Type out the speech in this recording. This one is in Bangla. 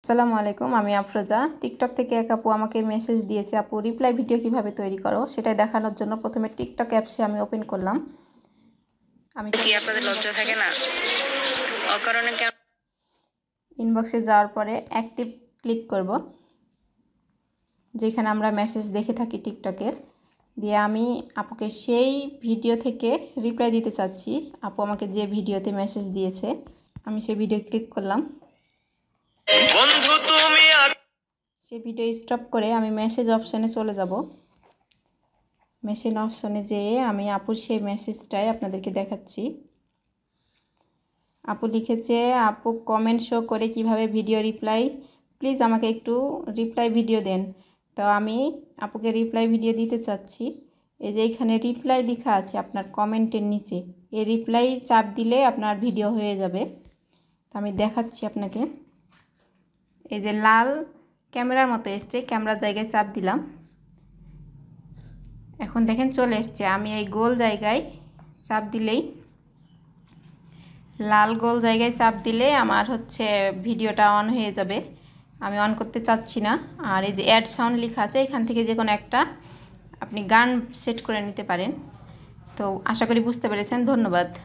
আসসালামু আলাইকুম, আমি আফরোজা। টিকটক থেকে এক আপু আমাকে মেসেজ দিয়েছে, আপু রিপ্লাই ভিডিও কিভাবে তৈরি করো সেটাই দেখানোর জন্য প্রথমে টিকটক অ্যাপসে আমি ওপেন করলাম। আমি কি আপনাদের লজ্জা থাকে না? অকারণে ইনবক্সে যাওয়ার পরে অ্যাক্টিভ ক্লিক করব, যেখানে আমরা মেসেজ দেখে থাকি টিকটকের। দিয়ে আমি আপুকে সেই ভিডিও থেকে রিপ্লাই দিতে চাচ্ছি। আপু আমাকে যে ভিডিওতে মেসেজ দিয়েছে আমি সেই ভিডিও ক্লিক করলাম। বন্ধু তুমি সেই ভিডিও স্টপ করে আমি মেসেজ অপশানে চলে যাব। মেসেজ অপশনে যেয়ে আমি আপুর সেই মেসেজটাই আপনাদেরকে দেখাচ্ছি। আপু লিখেছে, আপু কমেন্ট শো করে কিভাবে ভিডিও রিপ্লাই, প্লিজ আমাকে একটু রিপ্লাই ভিডিও দেন। তো আমি আপুকে রিপ্লাই ভিডিও দিতে চাচ্ছি। এই যে এইখানে রিপ্লাই লেখা আছে আপনার কমেন্টের নিচে, এই রিপ্লাই চাপ দিলে আপনার ভিডিও হয়ে যাবে। তো আমি দেখাচ্ছি আপনাকে। এই যে লাল ক্যামেরার মতো এসছে, ক্যামেরার জায়গায় চাপ দিলাম। এখন দেখেন চলে এসছে। আমি এই গোল জায়গায় চাপ দিলেই, লাল গোল জায়গায় চাপ দিলে আমার হচ্ছে ভিডিওটা অন হয়ে যাবে। আমি অন করতে চাচ্ছি না। আর এই যে অ্যাড সাউন্ড লেখা আছে, এখান থেকে যে কোনো একটা আপনি গান সেট করে নিতে পারেন। তো আশা করি বুঝতে পেরেছেন। ধন্যবাদ।